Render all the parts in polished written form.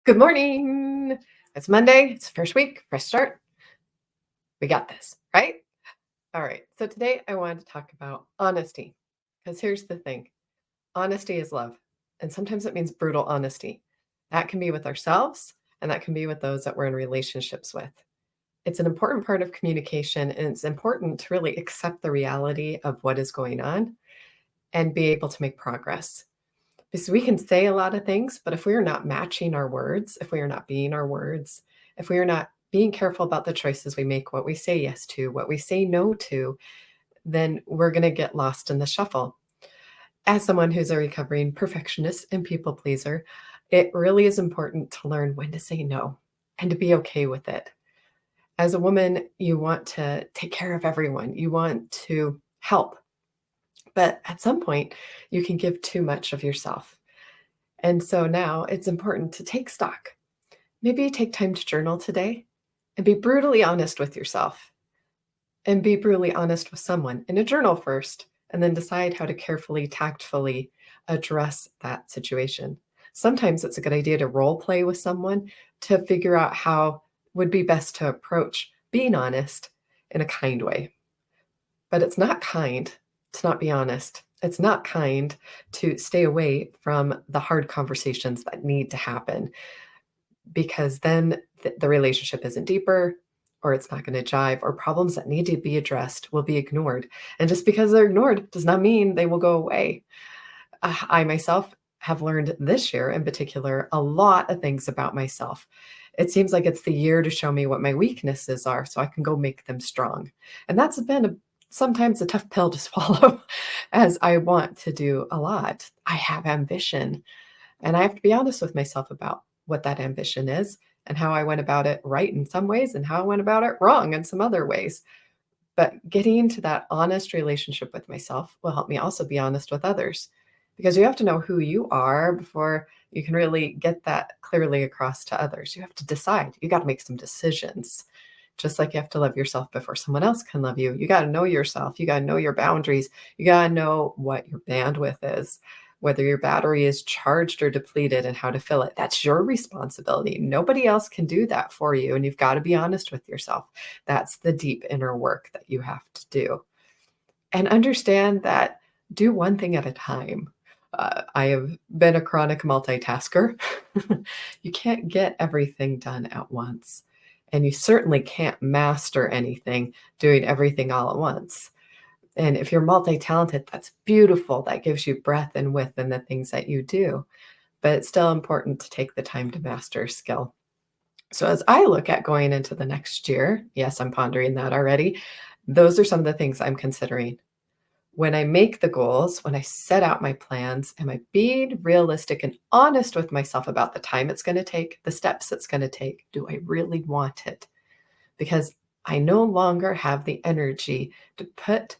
Good morning. It's Monday. It's the first week, fresh start. We got this, right? All right. So today I wanted to talk about honesty because here's the thing, honesty is love. And sometimes it means brutal honesty. That can be with ourselves and that can be with those that we're in relationships with. It's an important part of communication and it's important to really accept the reality of what is going on and be able to make progress. Because we can say a lot of things, but if we are not matching our words, if we are not being our words, if we are not being careful about the choices we make, what we say yes to, what we say no to, then we're going to get lost in the shuffle. As someone who's a recovering perfectionist and people pleaser, it really is important to learn when to say no and to be okay with it. As a woman, you want to take care of everyone, you want to help, but at some point, you can give too much of yourself. And so now it's important to take stock. Maybe take time to journal today and be brutally honest with yourself and be brutally honest with someone in a journal first, and then decide how to carefully, tactfully address that situation. Sometimes it's a good idea to role play with someone to figure out how would be best to approach being honest in a kind way. But it's not kind to not be honest. It's not kind to stay away from the hard conversations that need to happen because then the relationship isn't deeper or it's not going to jive or problems that need to be addressed will be ignored. And just because they're ignored does not mean they will go away. I myself have learned this year in particular a lot of things about myself. It seems like it's the year to show me what my weaknesses are so I can go make them strong. And that's been sometimes a tough pill to swallow as I want to do a lot. I have ambition and I have to be honest with myself about what that ambition is and how I went about it right in some ways and how I went about it wrong in some other ways. But getting into that honest relationship with myself will help me also be honest with others because you have to know who you are before you can really get that clearly across to others. You have to decide. You got to make some decisions. Just like you have to love yourself before someone else can love you. You got to know yourself. You got to know your boundaries. You got to know what your bandwidth is, whether your battery is charged or depleted and how to fill it. That's your responsibility. Nobody else can do that for you. And you've got to be honest with yourself. That's the deep inner work that you have to do. And understand that do one thing at a time. I have been a chronic multitasker. You can't get everything done at once. And you certainly can't master anything doing everything all at once. And if you're multi-talented, that's beautiful. That gives you breadth and width in the things that you do. But it's still important to take the time to master a skill. So as I look at going into the next year, yes, I'm pondering that already. Those are some of the things I'm considering. When I make the goals, when I set out my plans, am I being realistic and honest with myself about the time it's going to take, the steps it's going to take? Do I really want it? Because I no longer have the energy to put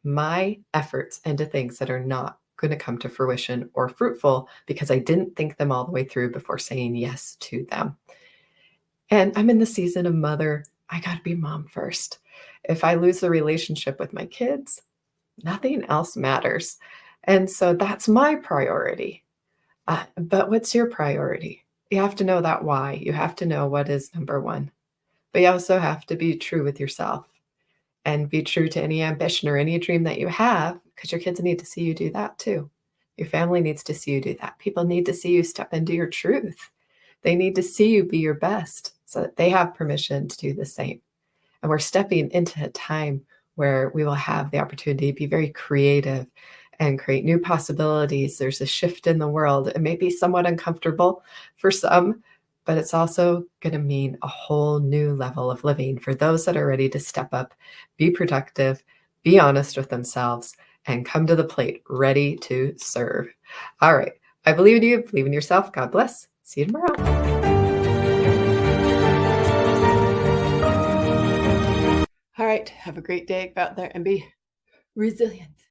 my efforts into things that are not going to come to fruition or fruitful because I didn't think them all the way through before saying yes to them. And I'm in the season of mother. I got to be mom first. If I lose the relationship with my kids, nothing else matters. And so that's my priority. But what's your priority? You have to know that why. You have to know what is number one. But you also have to be true with yourself and be true to any ambition or any dream that you have, because your kids need to see you do that too. Your family needs to see you do that. People need to see you step into your truth. They need to see you be your best so that they have permission to do the same. And we're stepping into a time where we will have the opportunity to be very creative and create new possibilities. There's a shift in the world. It may be somewhat uncomfortable for some, but it's also going to mean a whole new level of living for those that are ready to step up, be productive, be honest with themselves, and come to the plate ready to serve. All right. I believe in you. Believe in yourself. God bless. See you tomorrow. All right. Have a great day out there and be resilient.